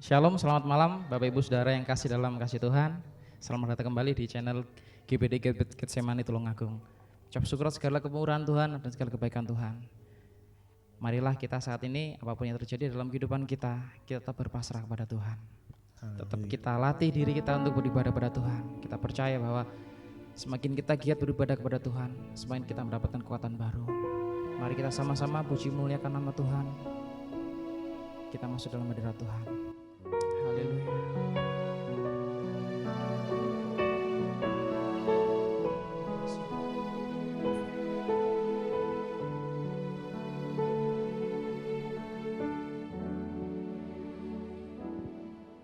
Shalom, selamat malam Bapak Ibu Saudara yang kasih dalam kasih Tuhan. Selamat datang kembali di channel GBD Getsemani Tulungagung. Ucap syukur segala kemurahan Tuhan dan segala kebaikan Tuhan. Marilah kita saat ini apapun yang terjadi dalam kehidupan kita tetap berpasrah kepada Tuhan. Tetap kita latih diri kita untuk beribadah kepada Tuhan. Kita percaya bahwa semakin kita giat beribadah kepada Tuhan, semakin kita mendapatkan kekuatan baru. Mari kita sama-sama puji muliakan nama Tuhan. Kita masuk dalam hadirat Tuhan. Haleluya.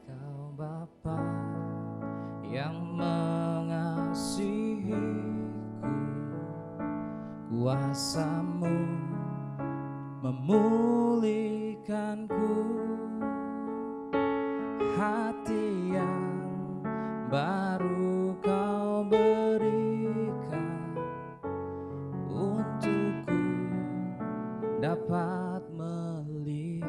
Kau Bapa yang mengasihiku, kuasa-Mu memulihkanku, hati yang baru Kau berikan untukku dapat melihat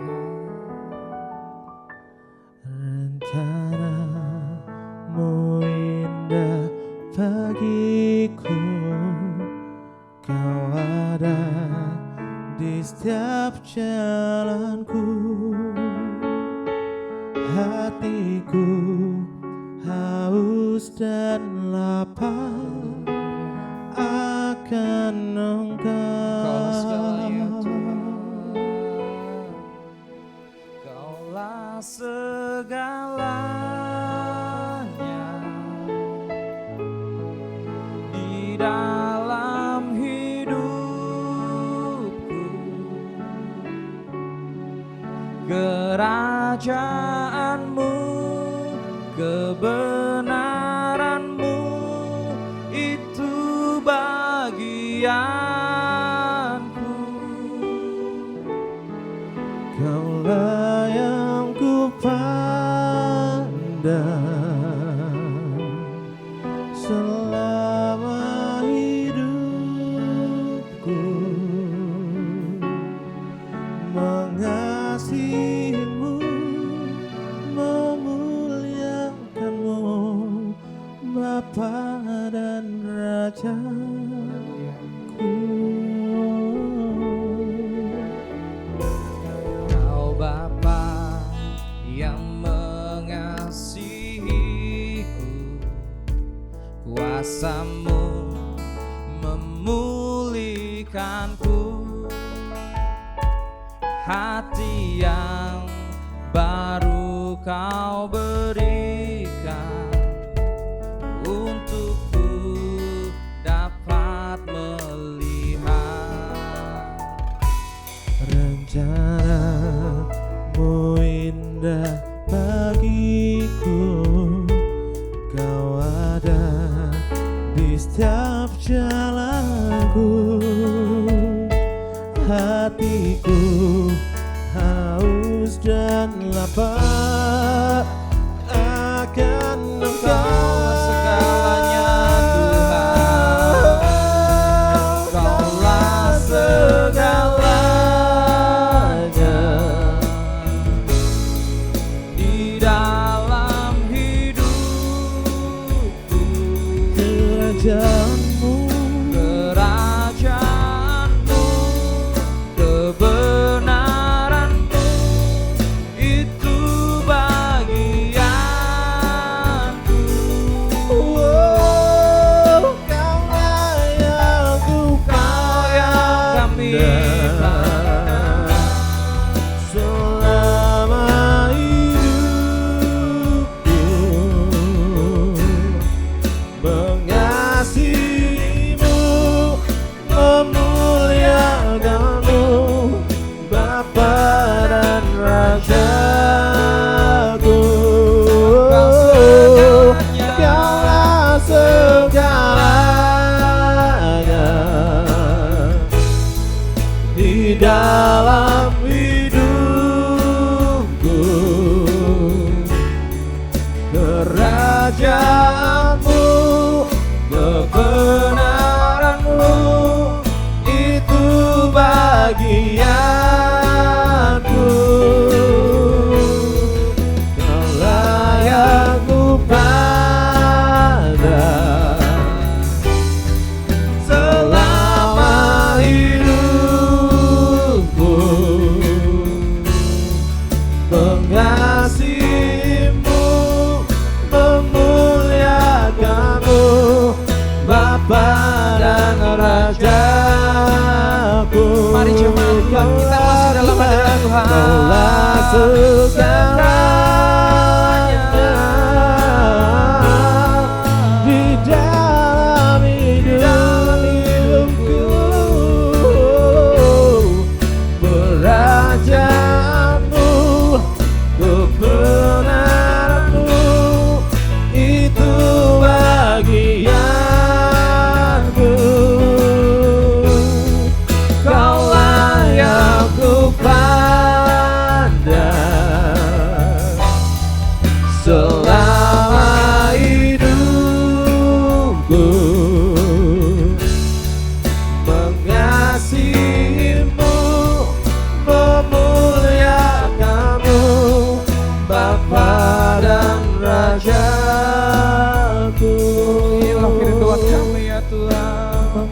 rencana-Mu indah bagiku. Kau ada di setiap jalanku, hatiku haus dan lapar akan Kaulah segalanya Engkau. Tuhan, Kaulah segalanya di dalam hidupku. Kerajaan-Mu, kebenaran-Mu, itu bagianku. Kaulah yang ku pandang selama hidupku, mengasihi-Mu, memuliakan-Mu, Bapa dan Rajaku. Kau Bapa yang mengasihiku, kuasa-Mu memulihkanku, hati yang baru Kau berikan untukku dapat melihat Rencana-Mu indah bagiku. Kau ada di setiap jalanku, hatiku haus dan lapar akan Kaulah segalanya Tuhan, Kaulah segalanya di dalam hidupku. Kerajaan-Mu, Kerajaan-Mu, kebenaran-Mu, itu bagianku. mengasihimu, memuliakanmu, Bapa dan Rajaku. Mari jemaat Tuhan, kita masuk dalam hadirat Tuhan. Kaulah segalanya di dalam hidupku. Kerajaanmu, kebenaranmu, itu bagianku. Kaulah yang ku pandang selama hidupku, mengasihimu, memuliakanmu, Bapa dan Rajaku. Inilah kerinduan kami ya Tuhan.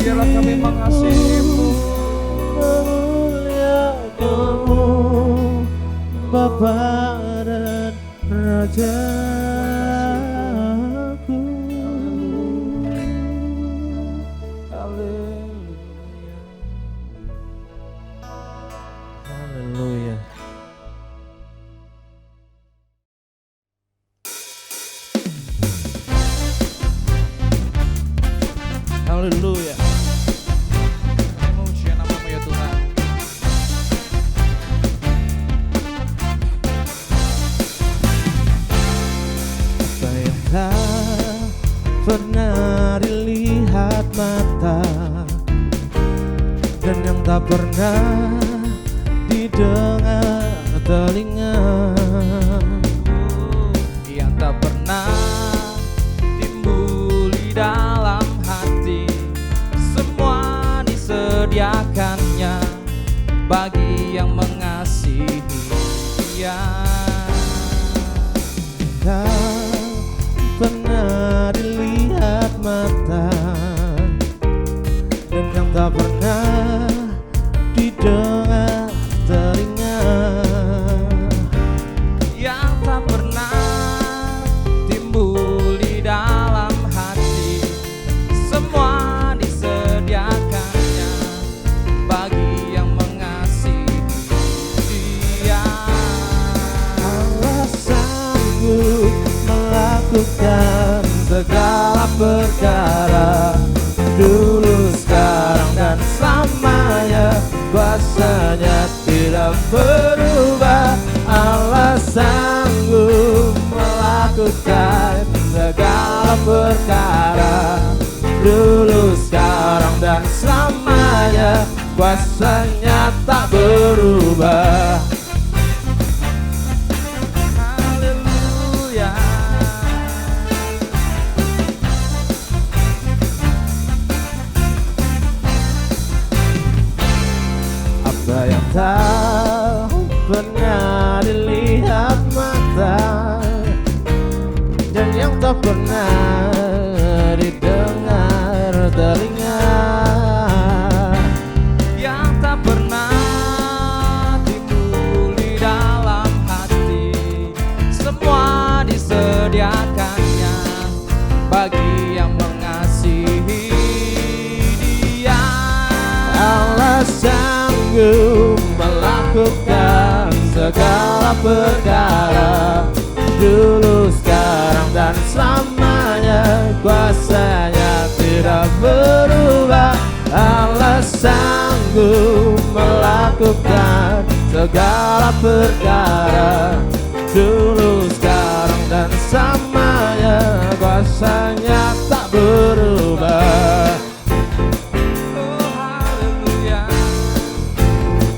Biarlah kami mengasihimu, memuliakanmu, Bapa dan Rajaku. Haleluya. Haleluya. memuji nama-Mu ya Tuhan. Apa yang tak pernah dilihat mata dan yang tak pernah didengar telinga, Yang tak pernah timbul di dalam hati, semua disediakannya bagi yang mengasihi Dia. tak pernah dilihat mata dan yang tak pernah didengar telinga, Yang tak pernah timbul di dalam hati, semua disediakannya bagi yang mengasihi Dia. Allah sanggup melakukan segala perkara, dulu, sekarang, dan selamanya. Kuasanya tidak berubah. Allah sanggup melakukan segala perkara, dulu, sekarang, dan selamanya. Kuasanya tak berubah. Haleluya. Apa yang tak pernah dilihat mata dan yang tak pernah didengar telinga, Yang tak pernah timbul di dalam hati, semua disediakannya bagi yang mengasihi Dia. Allah sanggup melakukan segala perkara, dulu, sekarang, dan selamanya. Kuasanya tidak berubah. Allah sanggup melakukan segala perkara, dulu, sekarang, dan selamanya. Kuasanya tak berubah. Oh haleluya.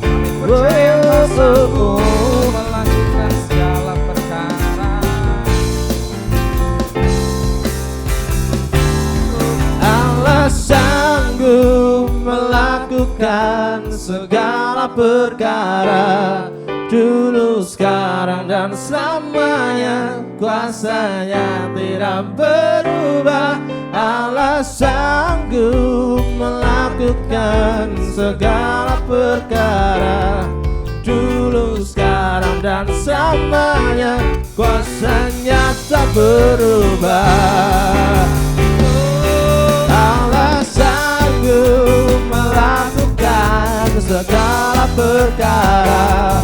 Kami percaya Kau sanggup melakukan segala perkara. Allah sanggup melakukan segala perkara, dulu, sekarang, dan selamanya. Kuasanya tidak berubah. Allah sanggup melakukan segala perkara, dulu, sekarang dan selamanya, kuasanya tak berubah. Allah sanggup melakukan segala perkara,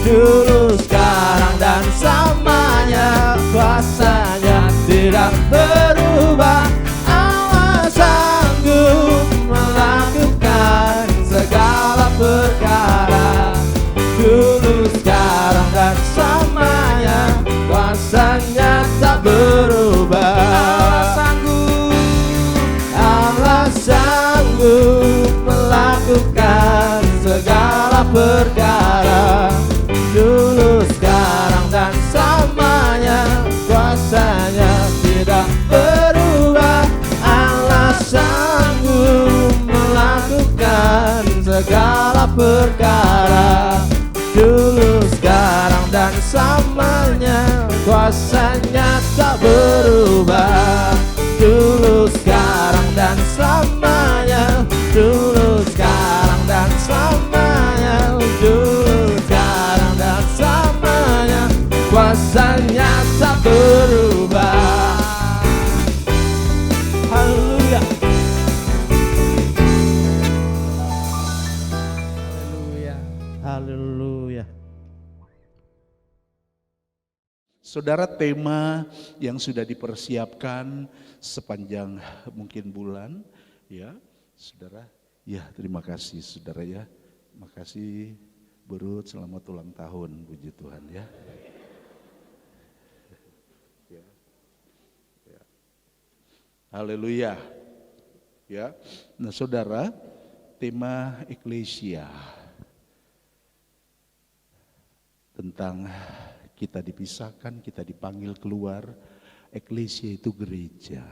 dulu, sekarang, dan selamanya, kuasanya tidak berubah. Allah sanggup melakukan segala perkara, dulu, sekarang, dan selamanya, kuasanya tak berubah. Allah sanggup melakukan segala perkara, dulu, sekarang, dan selamanya, kuasanya tidak berubah. Allah sanggup melakukan segala perkara, dulu, sekarang, dan selamanya, kuasanya tak berubah. Dulu, sekarang, dan selamanya, dulu, sekarang, dan selamanya, dulu, sekarang, dan selamanya, kuasanya tak berubah. Haleluya. Haleluya. Haleluya. Saudara, tema yang sudah dipersiapkan sepanjang mungkin bulan, ya, saudara. Ya, terima kasih, saudara ya. Makasih, Burut, selamat ulang tahun, puji Tuhan ya. Ya. Ya. Haleluya. Ya. Nah, saudara, tema Eklesia tentang kita dipisahkan, kita dipanggil keluar. Eklesia itu gereja.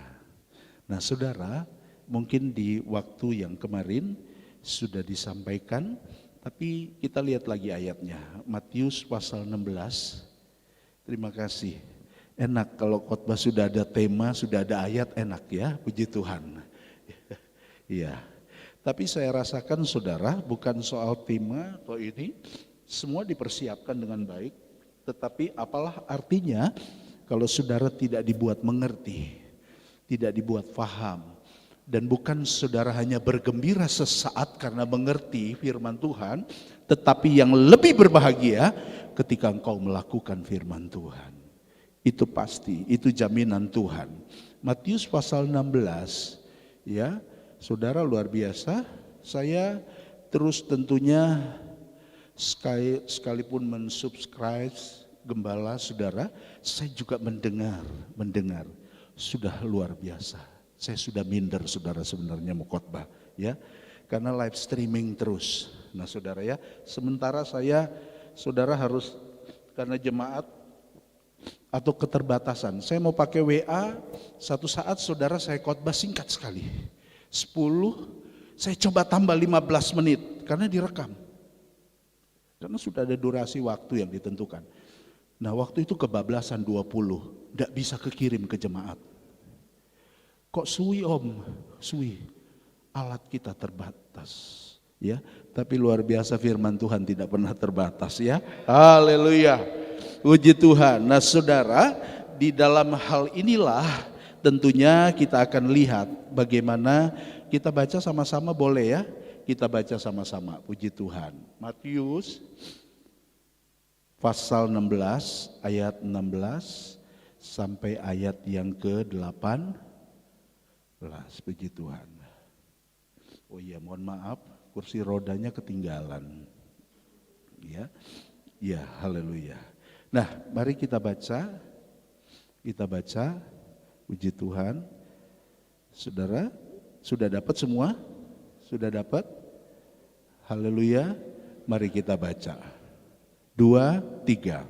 Nah, saudara, mungkin di waktu yang kemarin sudah disampaikan, tapi kita lihat lagi ayatnya. Matius pasal 16. Terima kasih. Enak kalau khotbah sudah ada tema, sudah ada ayat, enak ya, puji Tuhan. Iya. Tapi saya rasakan, saudara, bukan soal tema atau ini, semua dipersiapkan dengan baik. Tetapi apalah artinya kalau saudara tidak dibuat mengerti, tidak dibuat faham, dan bukan saudara hanya bergembira sesaat karena mengerti firman Tuhan, tetapi yang lebih berbahagia ketika engkau melakukan firman Tuhan. Itu pasti, itu jaminan Tuhan. Matius pasal 16, ya, saudara, luar biasa. Saya terus tentunya sekalipun mensubscribe gembala saudara, saya juga mendengar, sudah luar biasa. Saya sudah minder, saudara, sebenarnya mau khotbah, ya, karena live streaming terus. Nah, saudara ya, sementara saudara harus karena jemaat atau keterbatasan, saya mau pakai WA, satu saat saudara saya khotbah singkat sekali, 10, saya coba tambah 15 menit karena direkam. Karena sudah ada durasi waktu yang ditentukan. Nah, waktu itu kebablasan 20, tidak bisa kekirim ke jemaat. Kok suwi om? Suwi, alat kita terbatas. Ya, tapi luar biasa firman Tuhan tidak pernah terbatas ya. Haleluya, puji Tuhan. Nah, saudara, di dalam hal inilah tentunya kita akan lihat bagaimana kita baca sama-sama, boleh ya? Kita baca sama-sama, puji Tuhan. Matius pasal 16 ayat 16 sampai ayat yang ke-18, puji Tuhan. Oh iya, mohon maaf, kursi rodanya ketinggalan. Ya, ya, haleluya. Nah, mari kita baca, puji Tuhan. Saudara, sudah dapat semua? Sudah dapat? Haleluya, mari kita baca. 2, 3.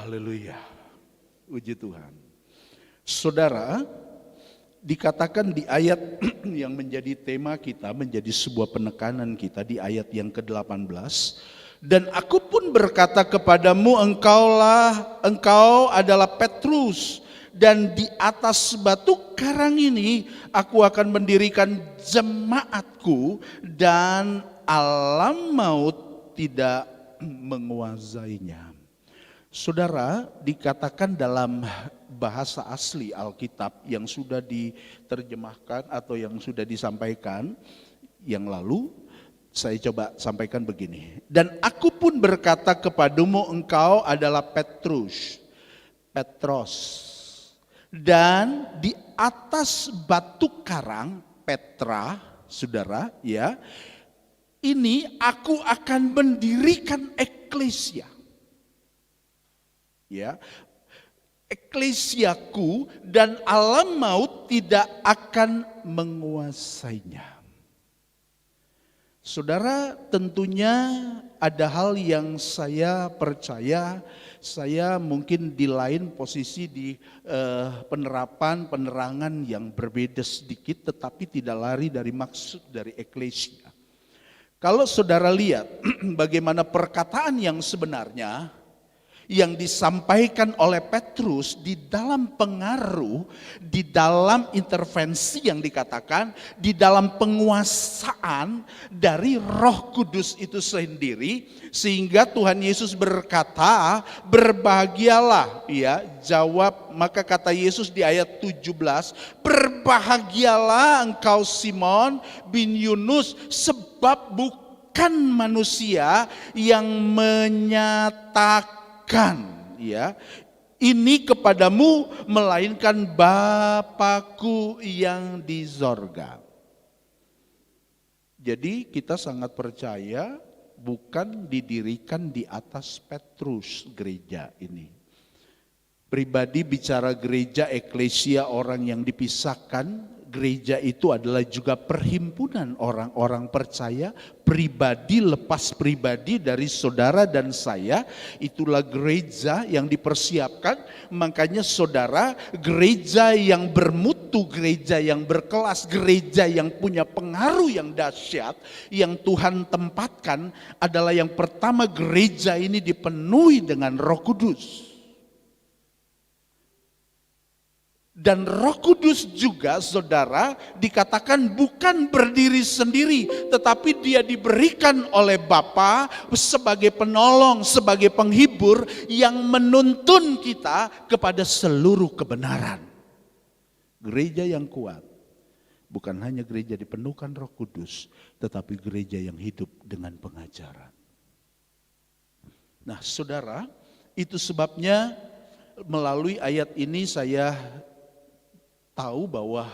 Haleluya. Puji Tuhan. Saudara, dikatakan di ayat yang menjadi tema kita, menjadi sebuah penekanan kita di ayat yang ke-18. Dan aku pun berkata kepadamu, engkau adalah Petrus, dan di atas batu karang ini aku akan mendirikan jemaatku, dan alam maut tidak menguasainya. Saudara, dikatakan dalam bahasa asli Alkitab yang sudah diterjemahkan atau yang sudah disampaikan yang lalu, saya coba sampaikan begini. Dan aku pun berkata kepadamu, engkau adalah Petros. Dan di atas batu karang, Petra, saudara, ya, ini aku akan mendirikan eklesia. Ya, eklesiaku, dan alam maut tidak akan menguasainya. Saudara, tentunya ada hal yang saya percaya, saya mungkin di lain posisi di penerangan yang berbeda sedikit, tetapi tidak lari dari maksud dari eklesia. Kalau saudara lihat bagaimana perkataan yang sebenarnya yang disampaikan oleh Petrus di dalam pengaruh, di dalam intervensi yang dikatakan, di dalam penguasaan dari Roh Kudus itu sendiri, sehingga Tuhan Yesus berkata, berbahagialah, ya, jawab, maka kata Yesus di ayat 17, berbahagialah engkau Simon bin Yunus, sebab bukan manusia yang menyatakan, ya, ini kepadamu, melainkan Bapakku yang di sorga. Jadi kita sangat percaya bukan didirikan di atas Petrus gereja ini. Pribadi bicara gereja, eklesia, orang yang dipisahkan. Gereja itu adalah juga perhimpunan orang-orang percaya, pribadi lepas pribadi dari saudara dan saya. Itulah gereja yang dipersiapkan. Makanya saudara, gereja yang bermutu, gereja yang berkelas, gereja yang punya pengaruh yang dahsyat, yang Tuhan tempatkan adalah yang pertama, gereja ini dipenuhi dengan Roh Kudus. Dan Roh Kudus juga, saudara, dikatakan bukan berdiri sendiri, tetapi dia diberikan oleh Bapa sebagai penolong, sebagai penghibur yang menuntun kita kepada seluruh kebenaran. Gereja yang kuat bukan hanya gereja dipenuhkan Roh Kudus, tetapi gereja yang hidup dengan pengajaran. Nah, saudara, itu sebabnya melalui ayat ini saya tahu bahwa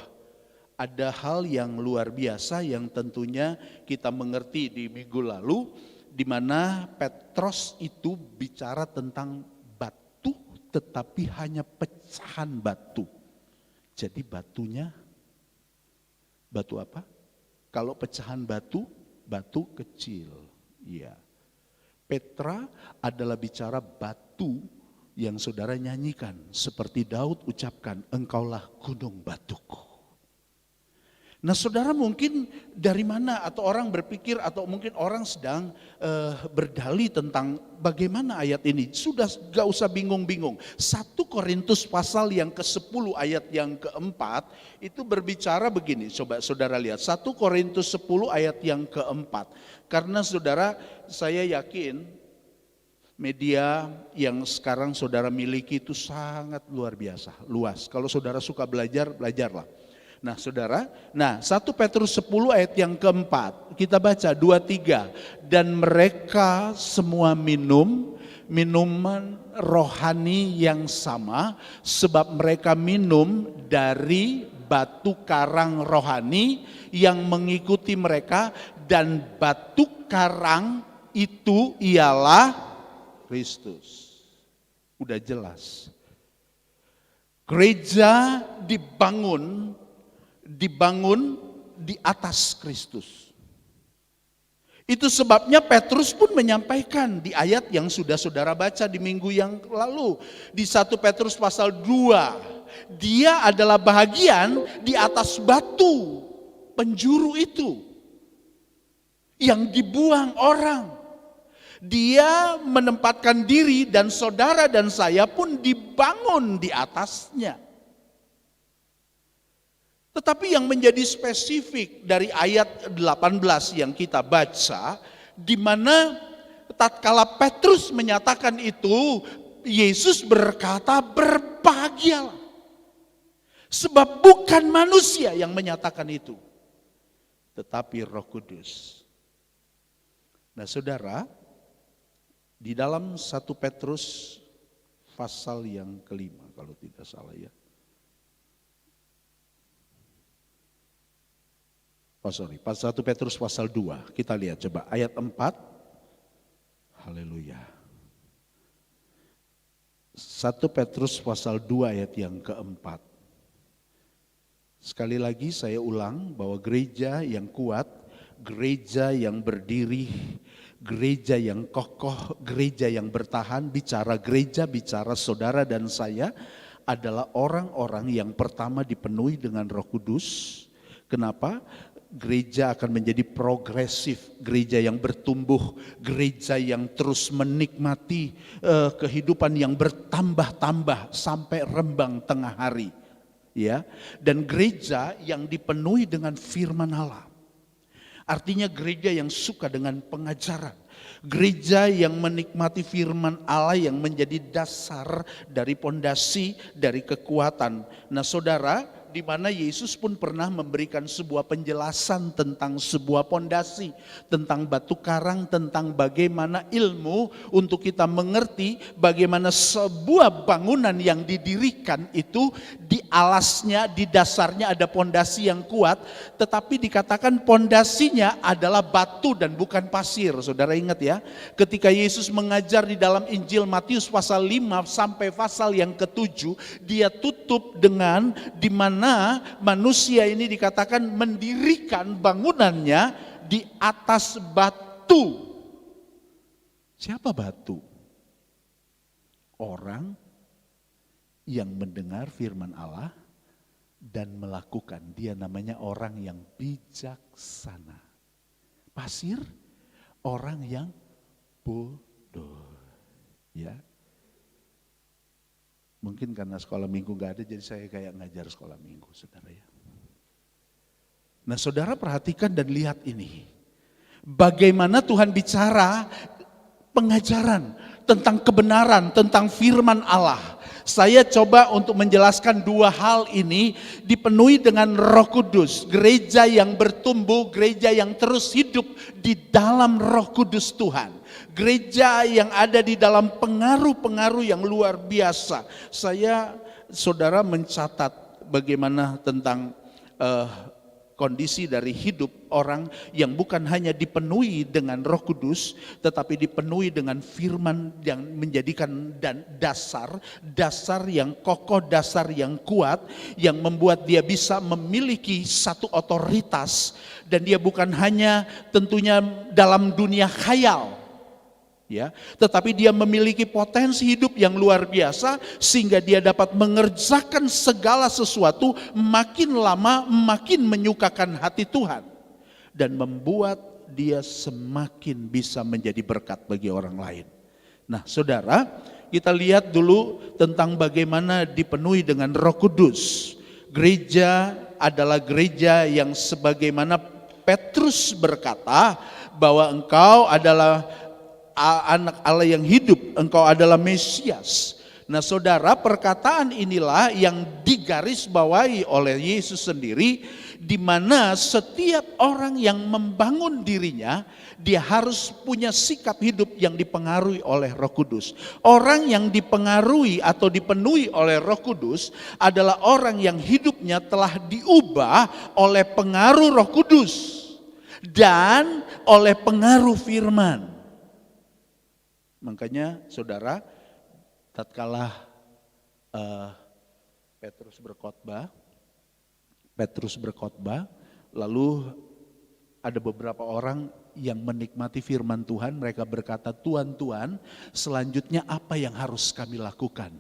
ada hal yang luar biasa yang tentunya kita mengerti di minggu lalu, di mana Petros itu bicara tentang batu, tetapi hanya pecahan batu. Jadi batunya, batu apa? Kalau pecahan batu, batu kecil. Ya. Petra adalah bicara batu yang saudara nyanyikan, seperti Daud ucapkan, engkaulah gunung batuku. Nah, saudara, mungkin dari mana, atau orang berpikir, atau mungkin orang sedang berdalih tentang bagaimana ayat ini. Sudah gak usah bingung-bingung. 1 Korintus pasal yang ke-10 ayat yang ke-4 itu berbicara begini. Coba saudara lihat 1 Korintus 10 ayat yang ke-4. Karena saudara, saya yakin media yang sekarang saudara miliki itu sangat luar biasa, luas. Kalau saudara suka belajar, belajarlah. Nah saudara, 1 Petrus 10 ayat yang keempat, kita baca 2-3. Dan mereka semua minum minuman rohani yang sama, sebab mereka minum dari batu karang rohani yang mengikuti mereka, dan batu karang itu ialah Kristus. Udah jelas. Gereja dibangun di atas Kristus. Itu sebabnya Petrus pun menyampaikan di ayat yang sudah saudara baca di minggu yang lalu. Di 1 Petrus pasal 2. Dia adalah bahagian di atas batu penjuru itu. Yang dibuang orang. Dia menempatkan diri dan saudara dan saya pun dibangun di atasnya. Tetapi yang menjadi spesifik dari ayat 18 yang kita baca, di mana tatkala Petrus menyatakan itu, Yesus berkata, berbahagialah. Sebab bukan manusia yang menyatakan itu, tetapi Roh Kudus. Nah saudara, di dalam 1 Petrus pasal yang kelima kalau tidak salah ya. Pasal 1 Petrus pasal 2, kita lihat coba ayat 4. Haleluya. 1 Petrus pasal 2 ayat yang keempat. Sekali lagi saya ulang bahwa gereja yang kuat, gereja yang berdiri, gereja yang kokoh, gereja yang bertahan, bicara gereja, bicara saudara dan saya adalah orang-orang yang pertama dipenuhi dengan Roh Kudus. Kenapa? Gereja akan menjadi progresif, gereja yang bertumbuh, gereja yang terus menikmati kehidupan yang bertambah-tambah sampai rembang tengah hari. Ya, dan gereja yang dipenuhi dengan firman Allah. Artinya gereja yang suka dengan pengajaran. Gereja yang menikmati firman Allah yang menjadi dasar dari pondasi, dari kekuatan. Nah saudara, di mana Yesus pun pernah memberikan sebuah penjelasan tentang sebuah pondasi, tentang batu karang, tentang bagaimana ilmu untuk kita mengerti bagaimana sebuah bangunan yang didirikan itu di alasnya, di dasarnya ada pondasi yang kuat, tetapi dikatakan pondasinya adalah batu dan bukan pasir. Saudara ingat ya, ketika Yesus mengajar di dalam Injil Matius pasal 5 sampai pasal yang ke-7, dia tutup dengan di mana manusia ini dikatakan mendirikan bangunannya di atas batu. Siapa batu? Orang yang mendengar firman Allah dan melakukan. Dia namanya orang yang bijaksana. Pasir, orang yang bodoh. Ya. Mungkin karena sekolah minggu gak ada, jadi saya kayak ngajar sekolah minggu, saudara ya. Nah saudara perhatikan dan lihat ini. Bagaimana Tuhan bicara pengajaran tentang kebenaran, tentang firman Allah. Saya coba untuk menjelaskan dua hal ini dipenuhi dengan Roh Kudus. Gereja yang bertumbuh, gereja yang terus hidup di dalam Roh Kudus Tuhan. Gereja yang ada di dalam pengaruh-pengaruh yang luar biasa. Saudara mencatat bagaimana tentang kondisi dari hidup orang yang bukan hanya dipenuhi dengan Roh Kudus, tetapi dipenuhi dengan firman yang menjadikan dasar yang kokoh, dasar yang kuat, yang membuat dia bisa memiliki satu otoritas, dan dia bukan hanya tentunya dalam dunia khayal. Ya, tetapi dia memiliki potensi hidup yang luar biasa sehingga dia dapat mengerjakan segala sesuatu makin lama makin menyukakan hati Tuhan dan membuat dia semakin bisa menjadi berkat bagi orang lain. Nah, saudara, kita lihat dulu tentang bagaimana dipenuhi dengan Roh Kudus. Gereja adalah gereja yang sebagaimana Petrus berkata bahwa engkau adalah anak Allah yang hidup, engkau adalah Mesias. Nah saudara, perkataan inilah yang digarisbawahi oleh Yesus sendiri, di mana setiap orang yang membangun dirinya, dia harus punya sikap hidup yang dipengaruhi oleh Roh Kudus. Orang yang dipengaruhi atau dipenuhi oleh Roh Kudus adalah orang yang hidupnya telah diubah oleh pengaruh Roh Kudus dan oleh pengaruh firman. Makanya saudara, tatkala Petrus berkhotbah, lalu ada beberapa orang yang menikmati firman Tuhan, mereka berkata, Tuhan, Tuhan, selanjutnya apa yang harus kami lakukan?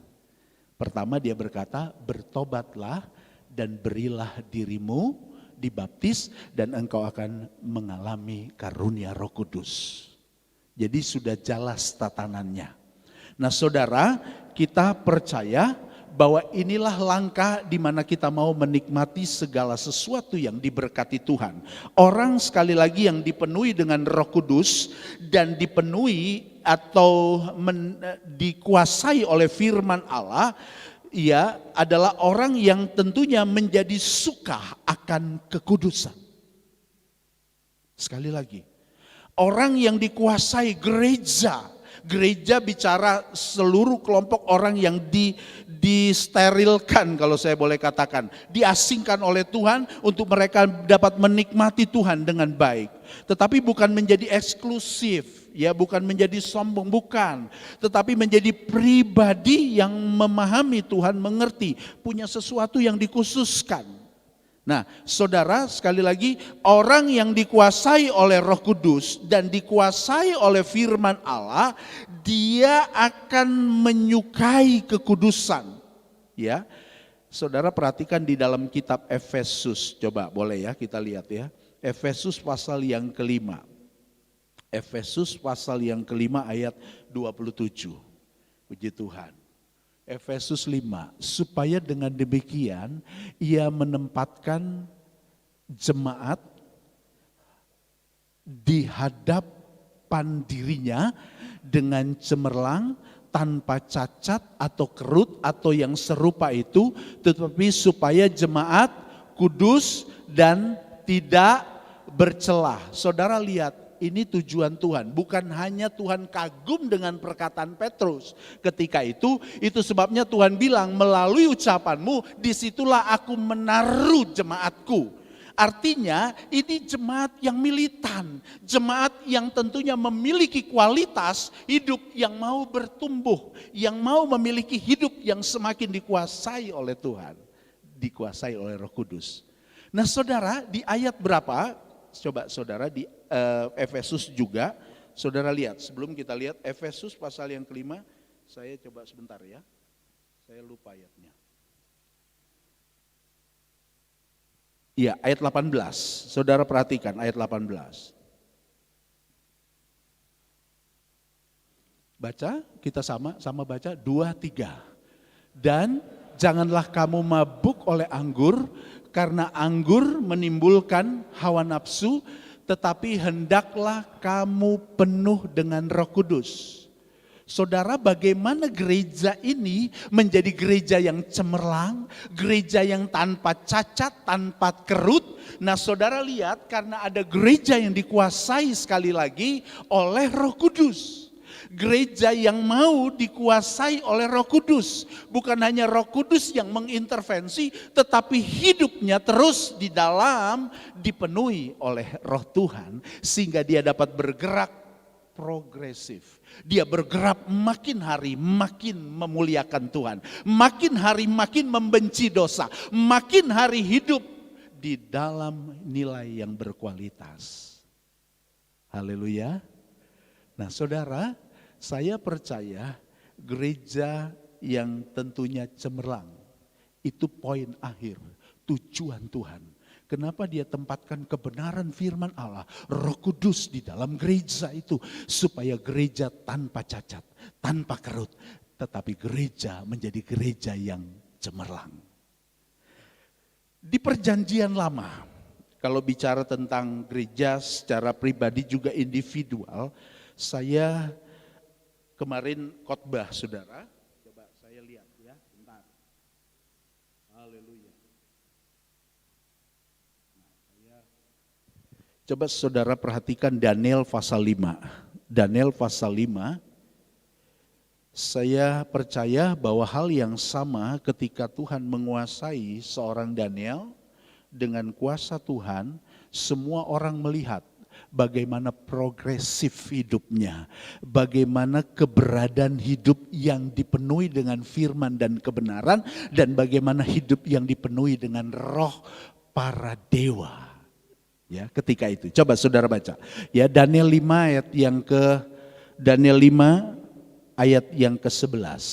Pertama dia berkata, bertobatlah dan berilah dirimu dibaptis dan engkau akan mengalami karunia Roh Kudus. Jadi sudah jelas tatanannya. Nah saudara, kita percaya bahwa inilah langkah di mana kita mau menikmati segala sesuatu yang diberkati Tuhan. Orang sekali lagi yang dipenuhi dengan Roh Kudus dan dipenuhi atau dikuasai oleh firman Allah, ia adalah orang yang tentunya menjadi suka akan kekudusan. Sekali lagi, orang yang dikuasai gereja. Gereja bicara seluruh kelompok orang yang disterilkan, kalau saya boleh katakan, diasingkan oleh Tuhan untuk mereka dapat menikmati Tuhan dengan baik. Tetapi bukan menjadi eksklusif, ya, bukan menjadi sombong, bukan. Tetapi menjadi pribadi yang memahami Tuhan, mengerti, punya sesuatu yang dikhususkan. Nah, saudara, sekali lagi, orang yang dikuasai oleh Roh Kudus dan dikuasai oleh firman Allah, dia akan menyukai kekudusan. Ya, saudara perhatikan di dalam kitab Efesus, coba boleh ya kita lihat ya. Efesus pasal yang kelima. Efesus pasal yang kelima ayat 27. Puji Tuhan. Efesus 5, supaya dengan demikian ia menempatkan jemaat di hadapan dirinya dengan cemerlang, tanpa cacat atau kerut atau yang serupa itu, tetapi supaya jemaat kudus dan tidak bercelah. Saudara lihat, ini tujuan Tuhan, bukan hanya Tuhan kagum dengan perkataan Petrus. Ketika itu sebabnya Tuhan bilang, melalui ucapanmu disitulah aku menaruh jemaatku. Artinya ini jemaat yang militan, jemaat yang tentunya memiliki kualitas hidup yang mau bertumbuh, yang mau memiliki hidup yang semakin dikuasai oleh Tuhan, dikuasai oleh Roh Kudus. Nah saudara, di ayat berapa? Coba saudara di Efesus juga, saudara lihat, sebelum kita lihat Efesus pasal yang kelima, saya coba sebentar ya, saya lupa ayatnya. Iya, ayat 18, saudara perhatikan ayat 18. Baca, kita sama baca, 2, 3. Dan janganlah kamu mabuk oleh anggur, karena anggur menimbulkan hawa nafsu, tetapi hendaklah kamu penuh dengan Roh Kudus. Saudara, bagaimana gereja ini menjadi gereja yang cemerlang, gereja yang tanpa cacat, tanpa kerut. Nah saudara lihat, karena ada gereja yang dikuasai sekali lagi oleh Roh Kudus. Gereja yang mau dikuasai oleh Roh Kudus. Bukan hanya Roh Kudus yang mengintervensi, tetapi hidupnya terus di dalam dipenuhi oleh Roh Tuhan. Sehingga dia dapat bergerak progresif. Dia bergerak makin hari makin memuliakan Tuhan. Makin hari makin membenci dosa. Makin hari hidup di dalam nilai yang berkualitas. Haleluya. Nah saudara, saya percaya gereja yang tentunya cemerlang, itu poin akhir, tujuan Tuhan. Kenapa dia tempatkan kebenaran firman Allah, Roh Kudus di dalam gereja itu, supaya gereja tanpa cacat, tanpa kerut, tetapi gereja menjadi gereja yang cemerlang. Di perjanjian lama, kalau bicara tentang gereja secara pribadi juga individual, saya kemarin khotbah saudara, coba saya lihat ya, bentar. Haleluya. Coba saudara perhatikan Daniel pasal 5. Daniel pasal 5, saya percaya bahwa hal yang sama ketika Tuhan menguasai seorang Daniel dengan kuasa Tuhan, semua orang melihat bagaimana progresif hidupnya, bagaimana keberadaan hidup yang dipenuhi dengan firman dan kebenaran, dan bagaimana hidup yang dipenuhi dengan roh para dewa. Ya, ketika itu. Coba saudara baca. Ya, Daniel 5 ayat yang ke-11.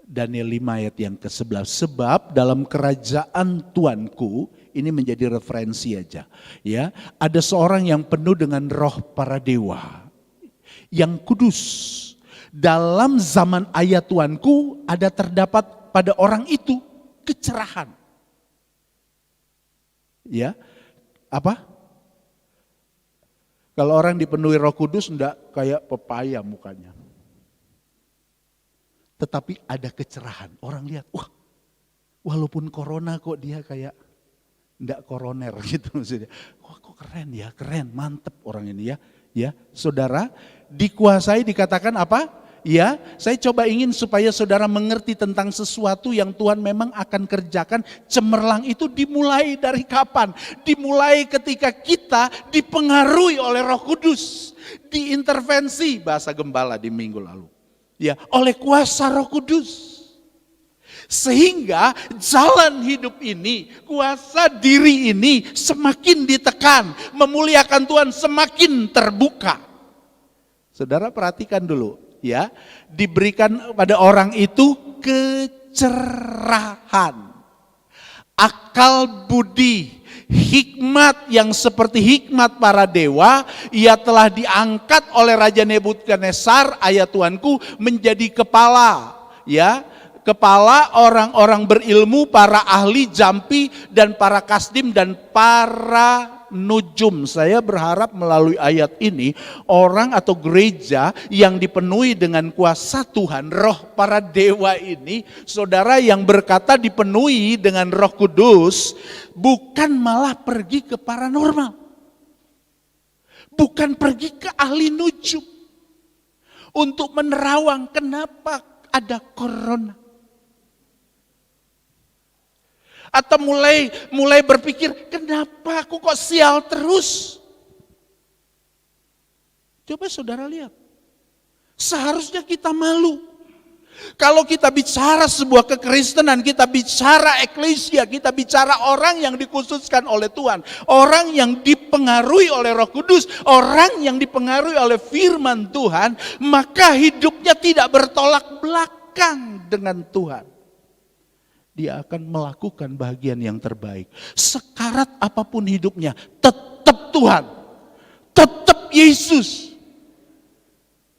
Daniel 5 ayat yang ke-11. Sebab dalam kerajaan Tuanku, ini menjadi referensi aja. Ya, ada seorang yang penuh dengan roh para dewa, yang kudus. Dalam zaman ayat Tuanku ada terdapat pada orang itu kecerahan. Ya, apa? Kalau orang dipenuhi Roh Kudus enggak kayak pepaya mukanya. Tetapi ada kecerahan. Orang lihat, wah, walaupun corona kok dia kayak enggak koroner gitu maksudnya. Wah, kok keren ya, keren, mantep orang ini ya. Ya, saudara, dikuasai dikatakan apa? Ya, saya coba ingin supaya saudara mengerti tentang sesuatu yang Tuhan memang akan kerjakan. Cemerlang itu dimulai dari kapan? Dimulai ketika kita dipengaruhi oleh Roh Kudus. Diintervensi, bahasa gembala di minggu lalu. Ya, oleh kuasa Roh Kudus. Sehingga jalan hidup ini, kuasa diri ini semakin ditekan. Memuliakan Tuhan semakin terbuka. Saudara perhatikan dulu. Ya, diberikan pada orang itu kecerahan, akal budi, hikmat yang seperti hikmat para dewa. Ia telah diangkat oleh Raja Nebukadnezar, ayat Tuanku, menjadi kepala, ya, kepala orang-orang berilmu, para ahli jampi dan para kasdim dan para nujum. Saya berharap melalui ayat ini orang atau gereja yang dipenuhi dengan kuasa Tuhan, roh para dewa ini, saudara yang berkata dipenuhi dengan Roh Kudus, bukan malah pergi ke paranormal, bukan pergi ke ahli nujum untuk menerawang kenapa ada corona. Atau mulai berpikir, kenapa aku kok sial terus? Coba saudara lihat. Seharusnya kita malu. Kalau kita bicara sebuah kekristenan, kita bicara eklesia, kita bicara orang yang dikhususkan oleh Tuhan. Orang yang dipengaruhi oleh Roh Kudus, orang yang dipengaruhi oleh firman Tuhan, maka hidupnya tidak bertolak belakang dengan Tuhan. Dia akan melakukan bagian yang terbaik. Sekarat apapun hidupnya, tetap Tuhan, tetap Yesus.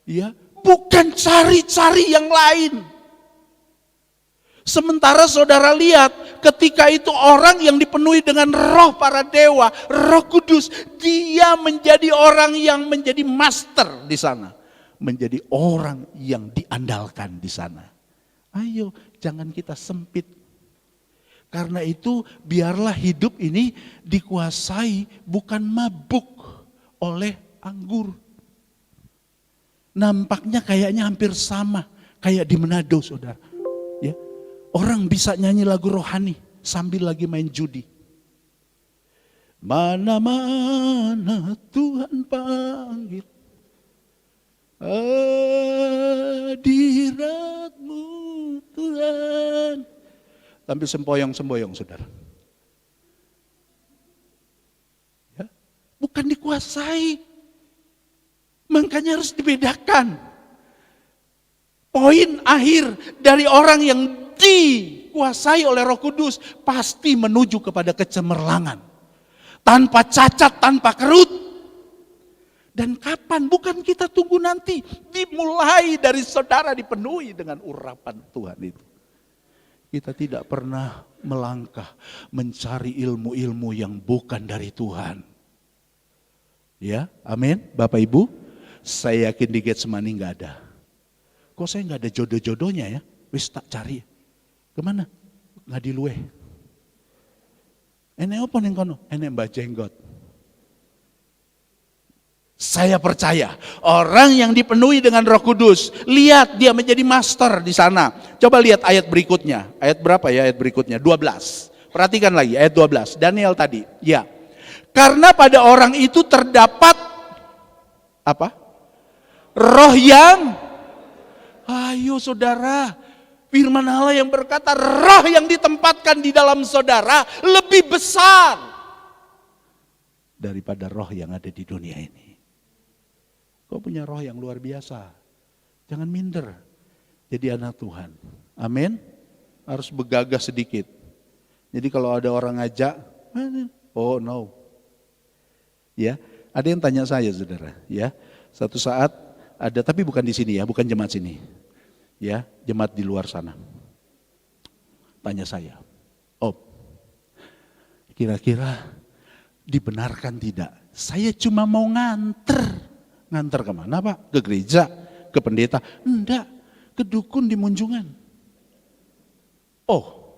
Ya, bukan cari-cari yang lain. Sementara saudara lihat, ketika itu orang yang dipenuhi dengan roh para dewa, Roh Kudus, dia menjadi orang yang menjadi master di sana. Menjadi orang yang diandalkan di sana. Ayo, jangan kita sempit. Karena itu biarlah hidup ini dikuasai bukan mabuk oleh anggur. Nampaknya kayaknya hampir sama kayak di Manado, saudara. Ya, orang bisa nyanyi lagu rohani sambil lagi main judi. Mana-mana Tuhan panggil, hadirat-Mu Tuhan. Sambil semboyong-semboyong, saudara. Ya, bukan dikuasai. Makanya harus dibedakan. Poin akhir dari orang yang dikuasai oleh Roh Kudus pasti menuju kepada kecemerlangan. Tanpa cacat, tanpa kerut. Dan kapan? Bukan kita tunggu nanti. Dimulai dari saudara dipenuhi dengan urapan Tuhan itu. Kita tidak pernah melangkah mencari ilmu-ilmu yang bukan dari Tuhan. Ya, amin. Bapak Ibu, saya yakin di Getsemani nggak ada. Kok saya nggak ada jodoh-jodohnya ya? Wis tak cari. Kemana? Nggak diluwe. Enek apa ning kono? Enek mbah jenggot. Saya percaya orang yang dipenuhi dengan Roh Kudus, lihat dia menjadi master di sana. Coba lihat ayat berikutnya. Ayat berapa ya ayat berikutnya? 12. Perhatikan lagi ayat 12. Daniel tadi. Ya. Karena pada orang itu terdapat apa? Roh yang, ayo saudara, firman Allah yang berkata roh yang ditempatkan di dalam saudara lebih besar daripada roh yang ada di dunia ini. Kau punya roh yang luar biasa. Jangan minder. Jadi anak Tuhan. Amin. Harus bergagas sedikit. Jadi kalau ada orang ngajak, oh no. Ya, ada yang tanya saya saudara. Ya, satu saat ada, tapi bukan di sini ya, bukan jemaat sini. Ya, jemaat di luar sana. Tanya saya, kira-kira dibenarkan tidak? Saya cuma mau nganter. Nganter kemana Pak? Ke gereja? Ke pendeta? Enggak, ke dukun di Munjungan. Oh,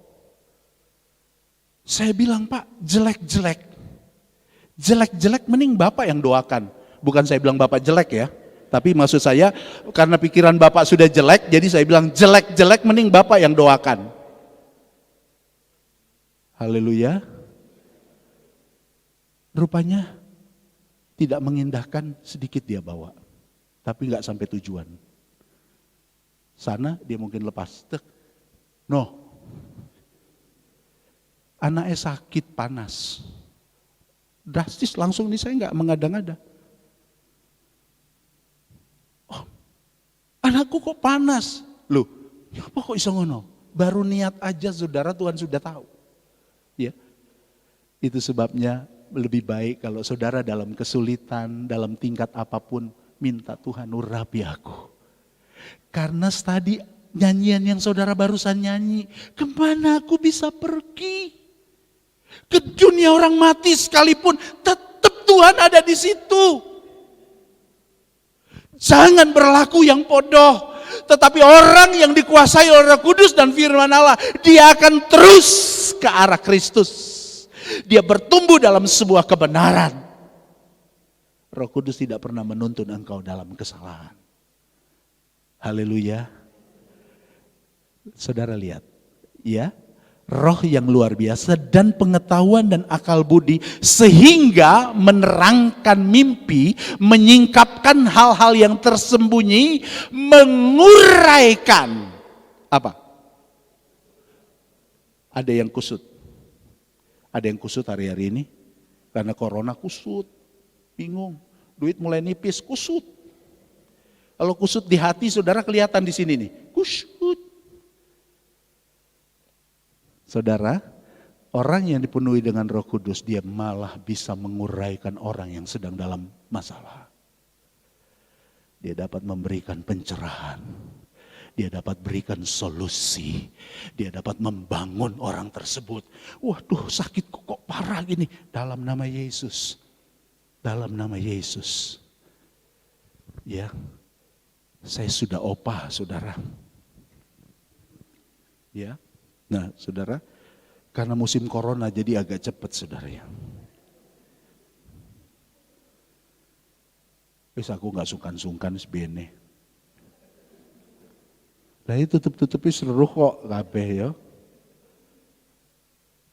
saya bilang Pak, jelek-jelek. Jelek-jelek mending Bapak yang doakan. Bukan saya bilang Bapak jelek ya. Tapi maksud saya karena pikiran Bapak sudah jelek, jadi saya bilang jelek-jelek mending Bapak yang doakan. Haleluya. Rupanya tidak mengindahkan, sedikit dia bawa. Tapi nggak sampai tujuan. Sana dia mungkin lepas. No. Anaknya sakit panas. Drastis langsung nih, saya nggak mengada-ngada. Oh, anakku kok panas? Loh, apa kok iso ngono? Baru niat aja saudara, Tuhan sudah tahu. Ya. Itu sebabnya lebih baik kalau saudara dalam kesulitan, dalam tingkat apapun, minta Tuhan urapi aku. Karena tadi nyanyian yang saudara barusan nyanyi, kemana aku bisa pergi? Ke dunia orang mati sekalipun, tetap Tuhan ada di situ. Jangan berlaku yang bodoh, tetapi orang yang dikuasai oleh Roh Kudus dan firman Allah, dia akan terus ke arah Kristus. Dia bertumbuh dalam sebuah kebenaran. Roh Kudus tidak pernah menuntun engkau dalam kesalahan. Haleluya. Saudara lihat, ya, roh yang luar biasa dan pengetahuan dan akal budi sehingga menerangkan mimpi, menyingkapkan hal-hal yang tersembunyi, menguraikan apa? Ada yang kusut. Ada yang kusut hari-hari ini karena corona, kusut, bingung, duit mulai nipis, kusut. Kalau kusut di hati saudara kelihatan di sini nih, kusut. Saudara, orang yang dipenuhi dengan Roh Kudus, dia malah bisa menguraikan orang yang sedang dalam masalah. Dia dapat memberikan pencerahan. Dia dapat berikan solusi. Dia dapat membangun orang tersebut. Waduh, sakitku kok parah gini. Dalam nama Yesus. Dalam nama Yesus. Ya, saya sudah opah, saudara. Ya, nah saudara, karena musim corona jadi agak cepat saudara ya. Wis aku gak sungkan-sungkan sebene. Nah itu tutup-tutupi seluruh kok kabeh ya.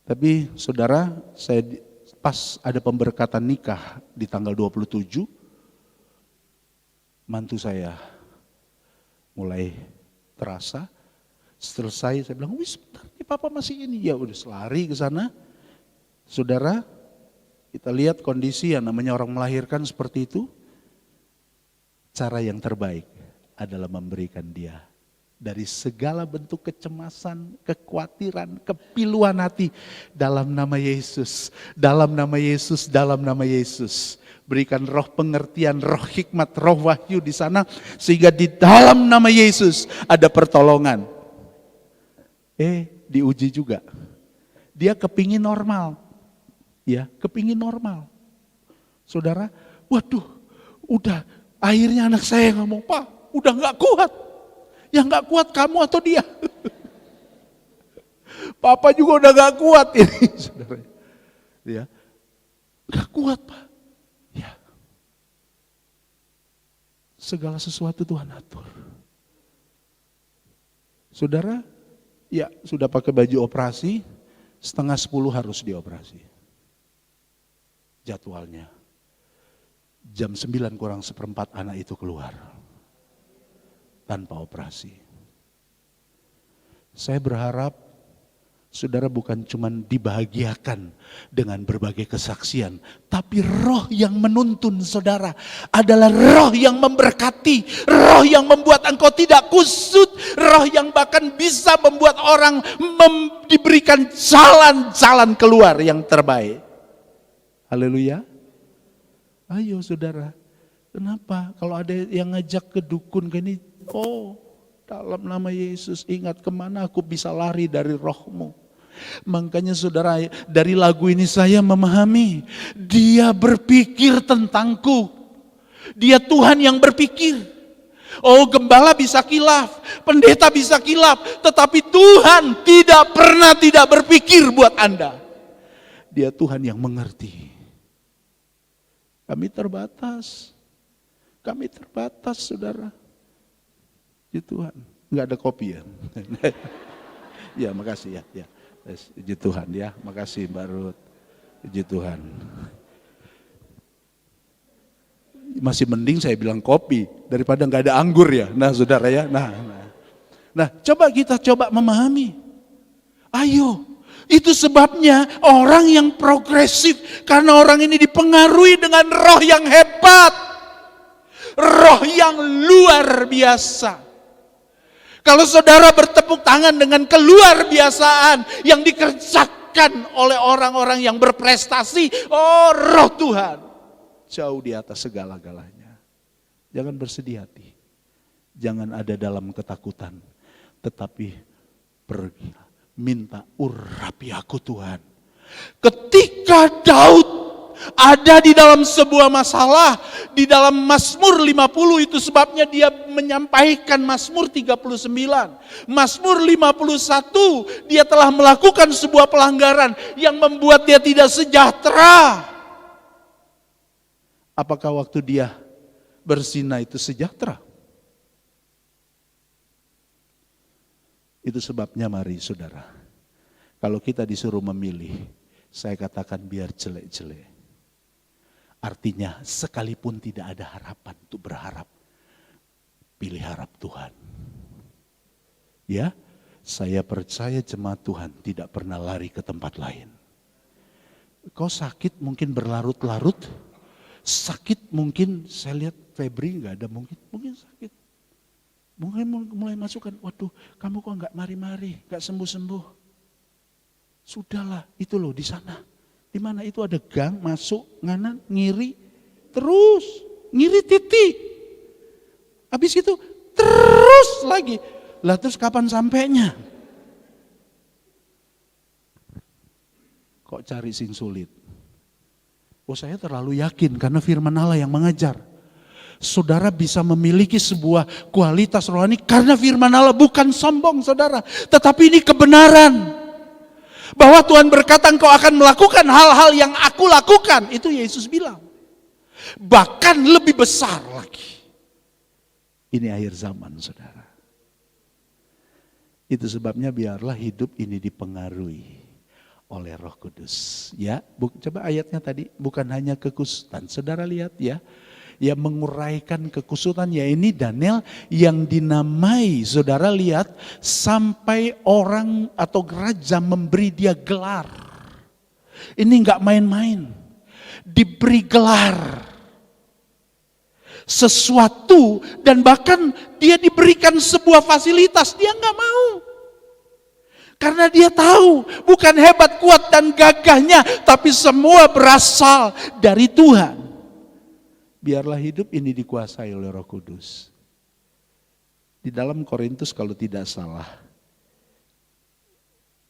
Tapi saudara, saya pas ada pemberkatan nikah di tanggal 27, mantu saya mulai terasa. Selesai saya bilang, wis sebentar nih papa masih ini. Ya udah selari ke sana. Saudara, kita lihat kondisi yang namanya orang melahirkan seperti itu. Cara yang terbaik adalah memberikan dia dari segala bentuk kecemasan, kekhawatiran, kepiluan hati dalam nama Yesus, dalam nama Yesus, dalam nama Yesus. Berikan roh pengertian, roh hikmat, roh wahyu di sana sehingga di dalam nama Yesus ada pertolongan. Diuji juga. Dia kepingin normal. Ya, kepingin normal. Saudara, waduh, udah akhirnya anak saya ngomong, "Pak, udah gak kuat." Yang gak kuat kamu atau dia? Papa juga udah gak kuat ini, saudara. Ya, gak kuat Pak. Ya, segala sesuatu Tuhan atur. Saudara, ya sudah pakai baju operasi, 9:30 harus dioperasi. Jadwalnya. Jam 9:45 anak itu keluar. Tanpa operasi. Saya berharap Saudara bukan cuma dibahagiakan dengan berbagai kesaksian, tapi roh yang menuntun saudara adalah roh yang memberkati, roh yang membuat engkau tidak kusut, roh yang bahkan bisa membuat orang diberikan jalan-jalan keluar yang terbaik. Haleluya. Ayo saudara, kenapa kalau ada yang ngajak ke dukun kayak ini, oh dalam nama Yesus ingat kemana aku bisa lari dari rohmu. Makanya saudara, dari lagu ini saya memahami, dia berpikir tentangku. Dia Tuhan yang berpikir. Oh, gembala bisa kilaf, pendeta bisa kilaf, tetapi Tuhan tidak pernah tidak berpikir buat Anda. Dia Tuhan yang mengerti. Kami terbatas saudara. Di Tuhan, nggak ada kopi ya. Ya makasih ya. Puji Tuhan ya, makasih Mbak Ruth. Puji Tuhan. Masih mending saya bilang kopi daripada nggak ada anggur ya. Nah saudara ya, nah coba memahami. Ayo, itu sebabnya orang yang progresif, karena orang ini dipengaruhi dengan roh yang hebat, roh yang luar biasa. Kalau saudara bertepuk tangan dengan keluar biasaan yang dikerjakan oleh orang-orang yang berprestasi, oh roh Tuhan jauh di atas segala-galanya. Jangan bersedih hati, jangan ada dalam ketakutan, tetapi pergilah, minta urapi aku Tuhan. Ketika Daud ada di dalam sebuah masalah, di dalam Mazmur 50 itu sebabnya dia menyampaikan Mazmur 39. Mazmur 51 dia telah melakukan sebuah pelanggaran yang membuat dia tidak sejahtera. Apakah waktu dia berzina itu sejahtera? Itu sebabnya mari saudara, kalau kita disuruh memilih, saya katakan biar jelek-jelek. Artinya sekalipun tidak ada harapan untuk berharap, pilih harap Tuhan. Ya, saya percaya jemaat Tuhan tidak pernah lari ke tempat lain. Kau sakit mungkin berlarut-larut, sakit mungkin saya lihat Febri nggak ada mungkin sakit. Mungkin mulai masukkan, waduh kamu kok nggak mari-mari, nggak sembuh-sembuh. Sudahlah, itu loh di sana. Di mana itu ada gang, masuk, nganan, ngiri, terus ngiri titik. Habis itu terus lagi. Lah terus kapan sampainya? Kok cari sing sulit? Oh saya terlalu yakin karena firman Allah yang mengajar. Saudara bisa memiliki sebuah kualitas rohani karena firman Allah, bukan sombong saudara. Tetapi ini kebenaran. Bahwa Tuhan berkata engkau akan melakukan hal-hal yang aku lakukan. Itu Yesus bilang. Bahkan lebih besar lagi. Ini akhir zaman saudara. Itu sebabnya biarlah hidup ini dipengaruhi oleh Roh Kudus. Ya, coba ayatnya tadi, bukan hanya kekusutan. Saudara lihat ya. Ya menguraikan kekusutan, ya ini Daniel yang dinamai, saudara lihat, sampai orang atau raja memberi dia gelar. Ini enggak main-main, diberi gelar sesuatu, dan bahkan dia diberikan sebuah fasilitas, dia enggak mau. Karena dia tahu bukan hebat, kuat dan gagahnya, tapi semua berasal dari Tuhan. Biarlah hidup ini dikuasai oleh Roh Kudus. Di dalam Korintus kalau tidak salah,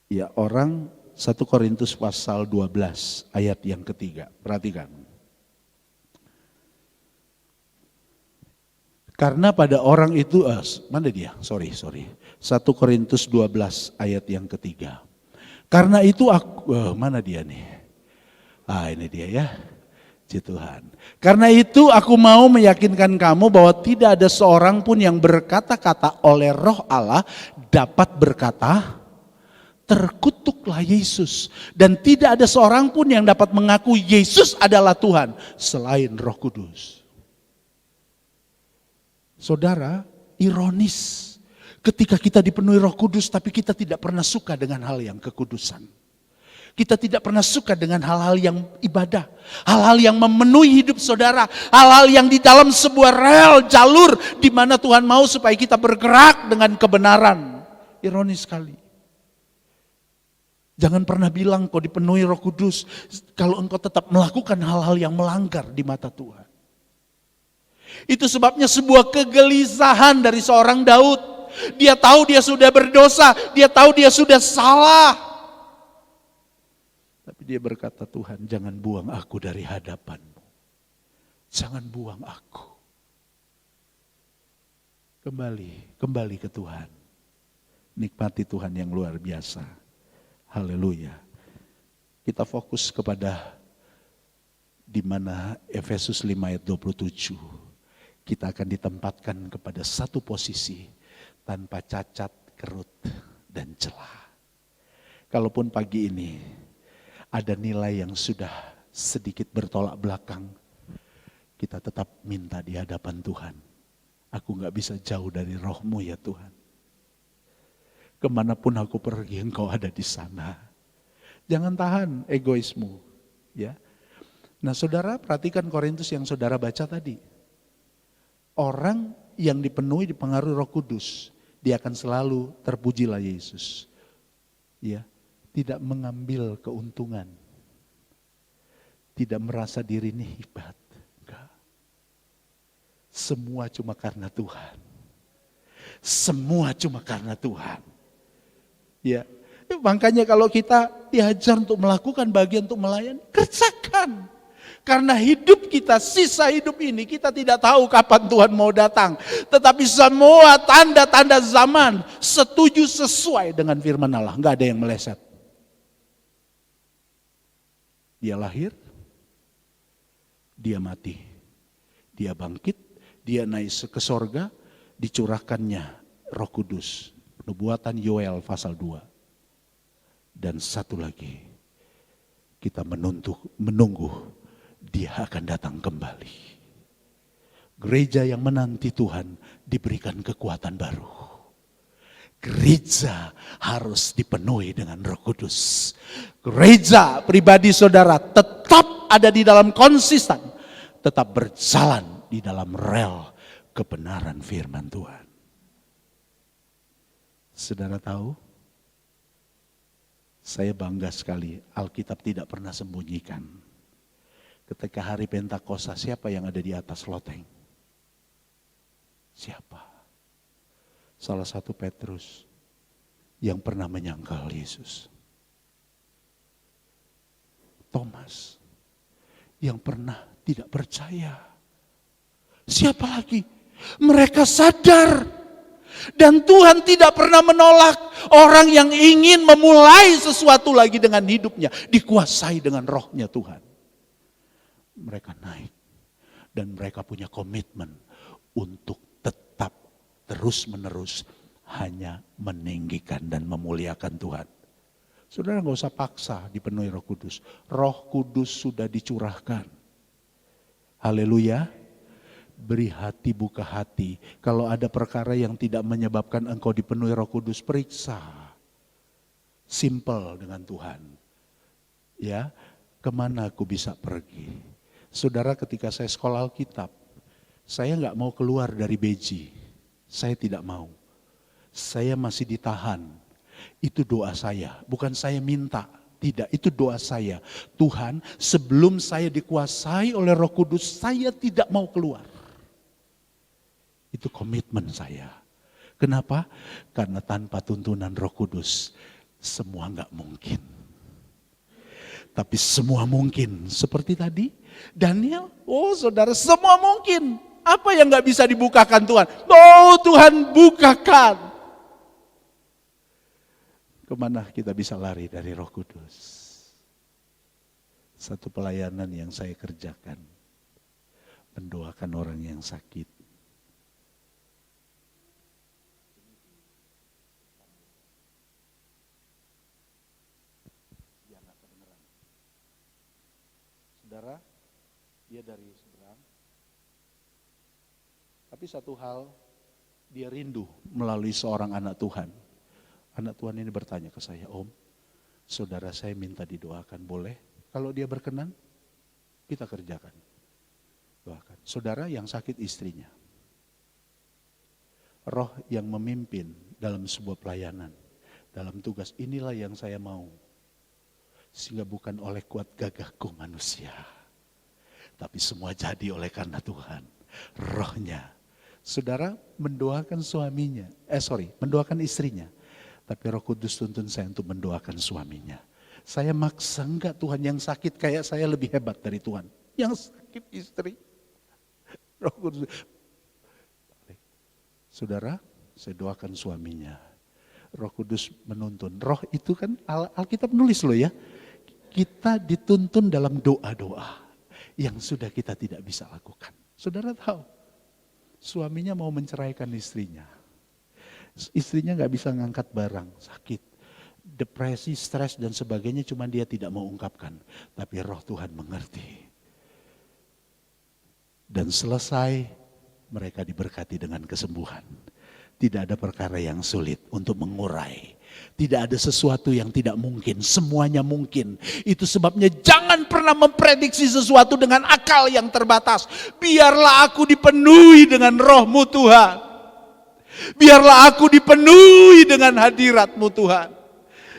ya orang 1 Korintus pasal 12 ayat yang ketiga, perhatikan. Karena pada orang itu, mana dia? Sorry. 1 Korintus 12 ayat yang ketiga. Karena itu aku, mana dia nih? Ini dia ya. Tuhan. Karena itu aku mau meyakinkan kamu bahwa tidak ada seorang pun yang berkata-kata oleh Roh Allah dapat berkata, terkutuklah Yesus. Dan tidak ada seorang pun yang dapat mengaku Yesus adalah Tuhan selain Roh Kudus. Saudara, ironis. Ketika kita dipenuhi Roh Kudus tapi kita tidak pernah suka dengan hal yang kekudusan. Kita tidak pernah suka dengan hal-hal yang ibadah. Hal-hal yang memenuhi hidup saudara. Hal-hal yang di dalam sebuah rel, jalur di mana Tuhan mau supaya kita bergerak dengan kebenaran. Ironis sekali. Jangan pernah bilang kau dipenuhi Roh Kudus kalau engkau tetap melakukan hal-hal yang melanggar di mata Tuhan. Itu sebabnya sebuah kegelisahan dari seorang Daud. Dia tahu dia sudah berdosa, dia tahu dia sudah salah. Tapi dia berkata, Tuhan jangan buang aku dari hadapan-Mu. Jangan buang aku. Kembali ke Tuhan. Nikmati Tuhan yang luar biasa. Haleluya. Kita fokus kepada di mana Efesus 5 ayat 27. Kita akan ditempatkan kepada satu posisi tanpa cacat, kerut, dan celah. Kalaupun pagi ini ada nilai yang sudah sedikit bertolak belakang, kita tetap minta di hadapan Tuhan. Aku gak bisa jauh dari Roh-Mu ya Tuhan. Kemanapun aku pergi, Engkau ada di sana. Jangan tahan egoismu. Ya. Nah saudara, perhatikan Korintus yang saudara baca tadi. Orang yang dipenuhi dipengaruhi Roh Kudus, dia akan selalu terpujilah Yesus. Ya. Tidak mengambil keuntungan. Tidak merasa diri ini hebat. Enggak. Semua cuma karena Tuhan. Semua cuma karena Tuhan. Ya, makanya kalau kita diajar untuk melakukan bagian untuk melayani, kerjakan. Karena hidup kita, sisa hidup ini kita tidak tahu kapan Tuhan mau datang. Tetapi semua tanda-tanda zaman setuju sesuai dengan firman Allah. Enggak ada yang meleset. Dia lahir, dia mati, dia bangkit, dia naik ke sorga, dicurahkannya Roh Kudus. Nubuatan Yoel pasal 2. Dan satu lagi, kita menunggu dia akan datang kembali. Gereja yang menanti Tuhan diberikan kekuatan baru. Gereja harus dipenuhi dengan Roh Kudus. Gereja pribadi saudara tetap ada di dalam konsisten, tetap berjalan di dalam rel kebenaran firman Tuhan. Saudara tahu, saya bangga sekali Alkitab tidak pernah sembunyikan. Ketika hari Pentakosta, siapa yang ada di atas loteng? Siapa? Salah satu Petrus yang pernah menyangkal Yesus. Thomas yang pernah tidak percaya. Siapa lagi? Mereka sadar. Dan Tuhan tidak pernah menolak orang yang ingin memulai sesuatu lagi dengan hidupnya. Dikuasai dengan rohnya Tuhan. Mereka naik. Dan mereka punya komitmen untuk tetap terus menerus hanya meninggikan dan memuliakan Tuhan. Saudara gak usah paksa dipenuhi Roh Kudus. Roh Kudus sudah dicurahkan. Haleluya. Beri hati, buka hati. Kalau ada perkara yang tidak menyebabkan engkau dipenuhi Roh Kudus, periksa. Simple dengan Tuhan. Ya, kemana aku bisa pergi? Saudara, ketika saya sekolah Alkitab, saya gak mau keluar dari beji. Saya tidak mau. Saya masih ditahan. Itu doa saya, bukan saya minta. Tidak, itu doa saya. Tuhan, sebelum saya dikuasai oleh Roh Kudus, saya tidak mau keluar. Itu komitmen saya. Kenapa? Karena tanpa tuntunan Roh Kudus, semua enggak mungkin. Tapi semua mungkin. Seperti tadi, Daniel, oh saudara, semua mungkin. Apa yang enggak bisa dibukakan Tuhan? Oh Tuhan bukakan. Kemana kita bisa lari dari Roh Kudus? Satu pelayanan yang saya kerjakan, mendoakan orang yang sakit. Saudara, dia dari seberang. Tapi satu hal dia rindu melalui seorang anak Tuhan. Anak Tuhan ini bertanya ke saya, Om, saudara saya minta didoakan, boleh? Kalau dia berkenan, kita kerjakan. Doakan. Saudara yang sakit istrinya. Roh yang memimpin dalam sebuah pelayanan, dalam tugas, inilah yang saya mau. Sehingga bukan oleh kuat gagahku manusia, tapi semua jadi oleh karena Tuhan. Rohnya. Saudara mendoakan suaminya, mendoakan istrinya. Tapi Roh Kudus tuntun saya untuk mendoakan suaminya. Saya maksa enggak, Tuhan, yang sakit kayak saya lebih hebat dari Tuhan. Yang sakit istri. Roh Kudus. Saudara, saya doakan suaminya. Roh Kudus menuntun. Roh itu kan Alkitab nulis loh ya. Kita dituntun dalam doa-doa yang sudah kita tidak bisa lakukan. Saudara tahu, suaminya mau menceraikan istrinya. Istrinya gak bisa ngangkat barang, sakit. Depresi, stres dan sebagainya, cuma dia tidak mau ungkapkan. Tapi Roh Tuhan mengerti. Dan selesai, mereka diberkati dengan kesembuhan. Tidak ada perkara yang sulit untuk mengurai. Tidak ada sesuatu yang tidak mungkin, semuanya mungkin. Itu sebabnya jangan pernah memprediksi sesuatu dengan akal yang terbatas. Biarlah aku dipenuhi dengan Roh-Mu Tuhan. Biarlah aku dipenuhi dengan hadirat-Mu Tuhan.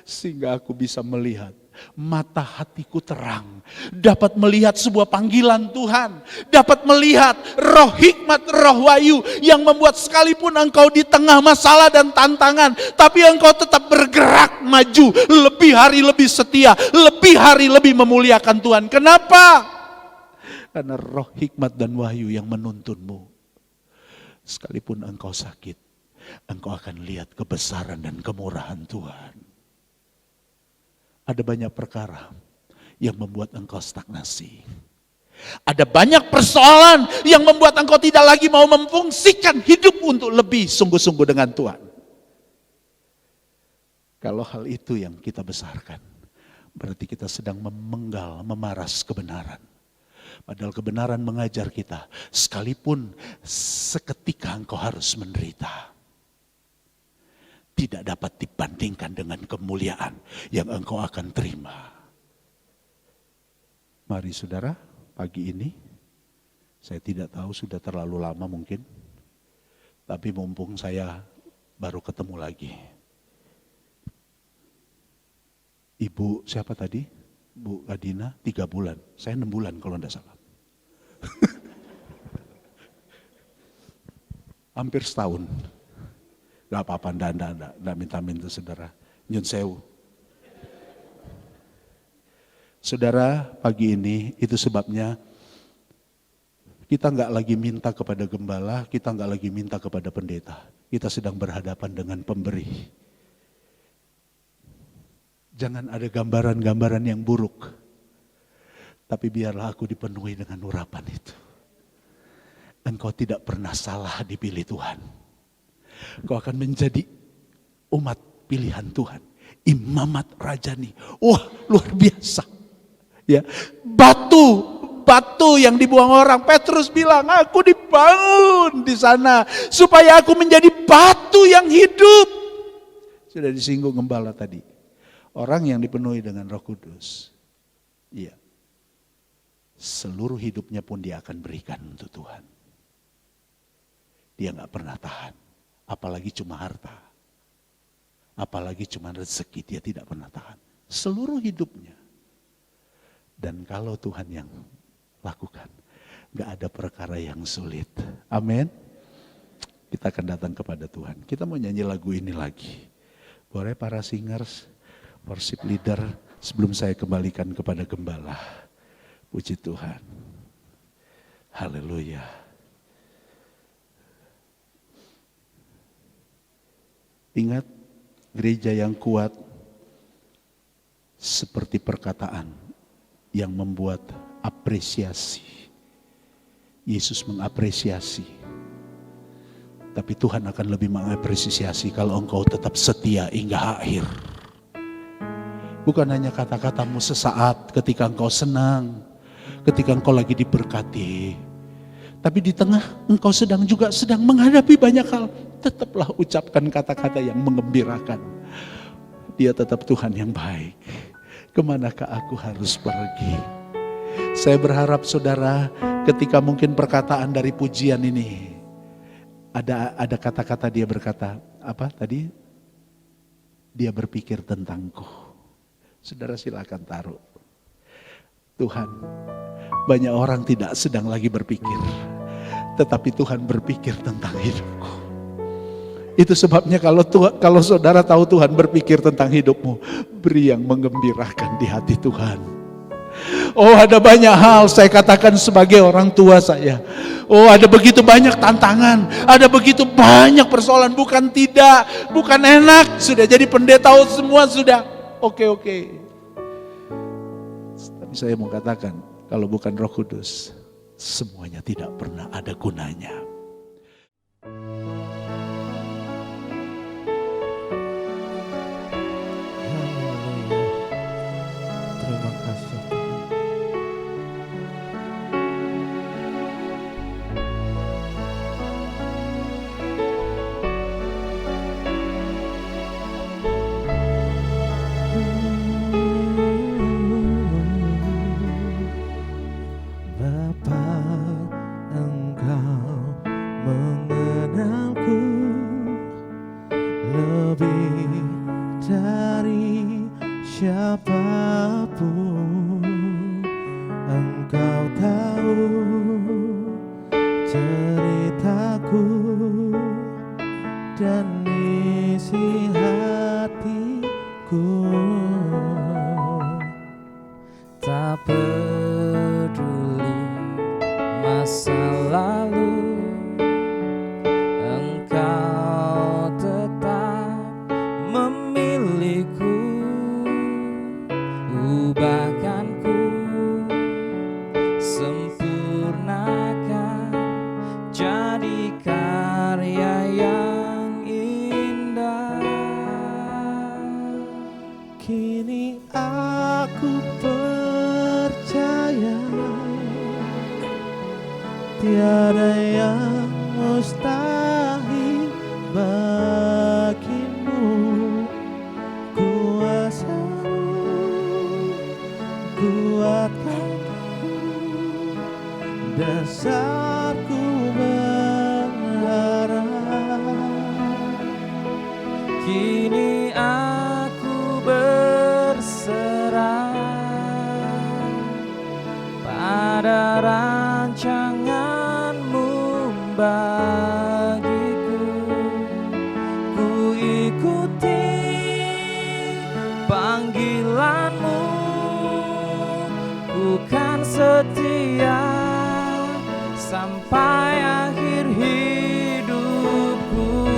Sehingga aku bisa melihat, mata hatiku terang, dapat melihat sebuah panggilan Tuhan, dapat melihat roh hikmat, roh wahyu yang membuat sekalipun engkau di tengah masalah dan tantangan, tapi engkau tetap bergerak maju, lebih hari lebih setia, lebih hari lebih memuliakan Tuhan. Kenapa? Karena roh hikmat dan wahyu yang menuntunmu. Sekalipun engkau sakit, engkau akan lihat kebesaran dan kemurahan Tuhan. Ada banyak perkara yang membuat engkau stagnasi. Ada banyak persoalan yang membuat engkau tidak lagi mau memfungsikan hidup untuk lebih sungguh-sungguh dengan Tuhan. Kalau hal itu yang kita besarkan, berarti kita sedang memenggal, memaras kebenaran. Padahal kebenaran mengajar kita, sekalipun seketika engkau harus menderita, tidak dapat dibandingkan dengan kemuliaan yang engkau akan terima. Mari saudara, pagi ini, saya tidak tahu sudah terlalu lama mungkin, tapi mumpung saya baru ketemu lagi. Ibu siapa tadi? Bu Adina 3 bulan, saya 6 bulan kalau tidak salah. Hampir setahun. Gak apa-apa, enggak minta-minta saudara. Nyun sewu. Saudara, pagi ini itu sebabnya kita enggak lagi minta kepada gembala, kita enggak lagi minta kepada pendeta. Kita sedang berhadapan dengan pemberi. Jangan ada gambaran-gambaran yang buruk. Tapi biarlah aku dipenuhi dengan urapan itu. Engkau tidak pernah salah dipilih Tuhan. Kau akan menjadi umat pilihan Tuhan. Imamat Rajani. Wah, luar biasa. Ya, batu yang dibuang orang. Petrus bilang, aku dibangun di sana supaya aku menjadi batu yang hidup. Sudah disinggung gembala tadi. Orang yang dipenuhi dengan Roh Kudus. Iya. Seluruh hidupnya pun dia akan berikan untuk Tuhan. Dia gak pernah tahan. Apalagi cuma harta. Apalagi cuma rezeki, dia tidak pernah tahan. Seluruh hidupnya. Dan kalau Tuhan yang lakukan, gak ada perkara yang sulit. Amin. Kita akan datang kepada Tuhan. Kita mau nyanyi lagu ini lagi. Boleh para singers, worship leader, sebelum saya kembalikan kepada gembala. Puji Tuhan. Haleluya. Ingat, gereja yang kuat seperti perkataan yang membuat apresiasi. Yesus mengapresiasi. Tapi Tuhan akan lebih mengapresiasi kalau engkau tetap setia hingga akhir. Bukan hanya kata-katamu sesaat ketika engkau senang, ketika engkau lagi diberkati. Tapi di tengah engkau sedang menghadapi banyak hal, tetaplah ucapkan kata-kata yang menggembirakan. Dia tetap Tuhan yang baik. Kemanakah aku harus pergi? Saya berharap saudara, ketika mungkin perkataan dari pujian ini, ada kata-kata dia berkata, apa tadi? Dia berpikir tentangku. Saudara silakan taruh. Tuhan, banyak orang tidak sedang lagi berpikir, tetapi Tuhan berpikir tentang hidupku. Itu sebabnya kalau saudara tahu Tuhan berpikir tentang hidupmu, beri yang menggembirakan di hati Tuhan. Oh, ada banyak hal saya katakan sebagai orang tua saya. Oh, ada begitu banyak tantangan, ada begitu banyak persoalan, bukan enak, sudah jadi pendeta semua sudah. Oke. Tapi saya mau katakan, kalau bukan Roh Kudus, semuanya tidak pernah ada gunanya. Terima kasih Tuhan. Bapa, Engkau mengenalku lebih dari siapapun. Engkau tahu ceritaku dan isi hatiku. Tak peduli masa lalu, Engkau tetap memilihku. Ubahkanku, sempurnakan, jadi karya yang indah. Kini aku percaya tiada yang mustahil bagimu. Kuasamu kuatkanku, dasarku berharap. Kini aku berserah pada rancanganmu bagiku. Ku ikuti panggilanmu, ku kan setia sampai akhir hidupku.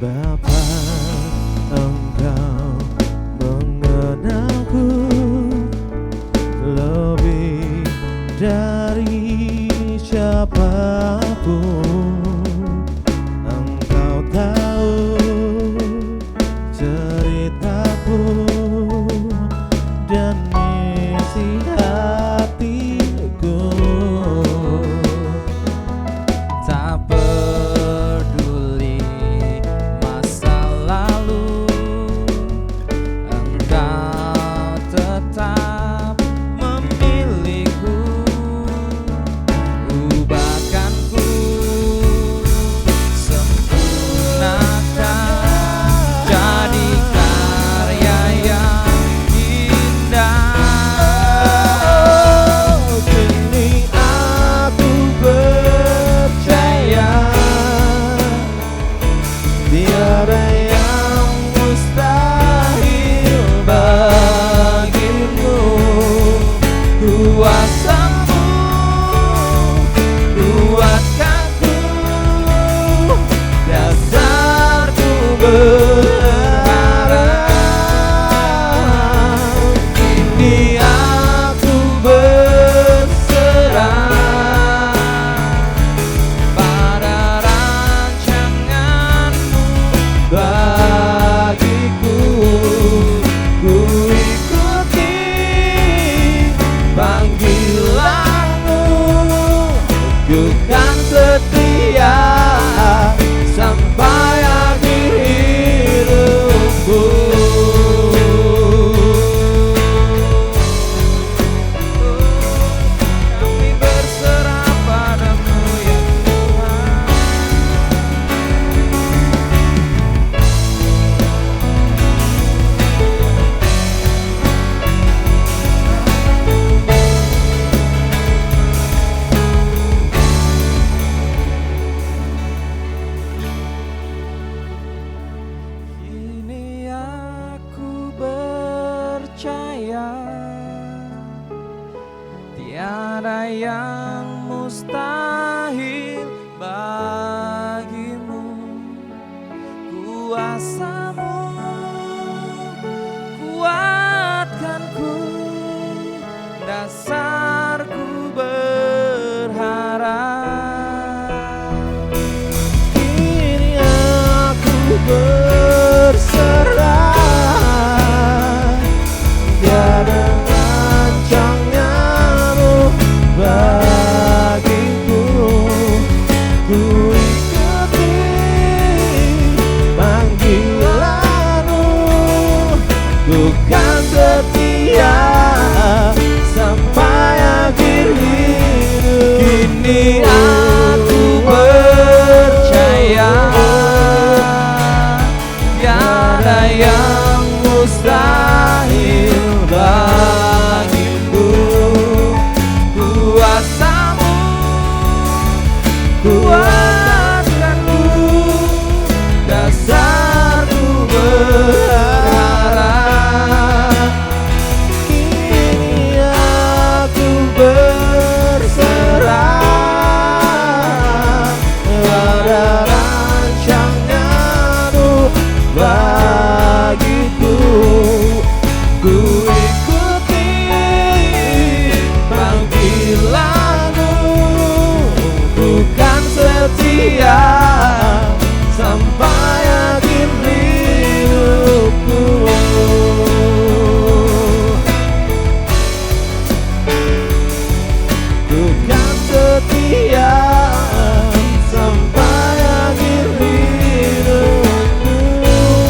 Bapa, Engkau mengenalku lebih dari siapapun. Engkau tahu ceritaku dan isi hatiku. Tak peduli masa lalu, Engkau tetap memilihku. Ubahkanku, sempurnakan, jadi karya yang indah. Kini aku percaya tiada yang mustahil bagimu. Kuasamu kuatkanku, Dasarku berharap. Kini aku berserah pada rancanganmu Tiada yang mustahil bagimu. Kuasa-Mu kuatkanku, dasarku berharap. Kini aku berserah, tiada rancangnya bagiku. Ku ikuti panggilan-Mu, ku kan setia sampai akhir hidup. Kini aku percaya tiada yang mustahil bagiku. Kuasa-Mu kuatkanku, dasarku berharap. Kini aku berserah pada rancangan-Mu bagiku. Ku ikuti panggilan-Mu, ku kan setia sampai akhir hidupku. Ku kan setia sampai akhir hidupku.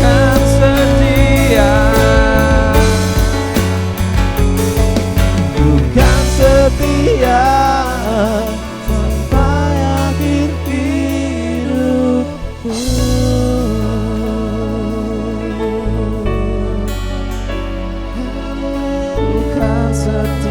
Kan setia, ku kan setia sampai akhir hidupku. Ku kan setia.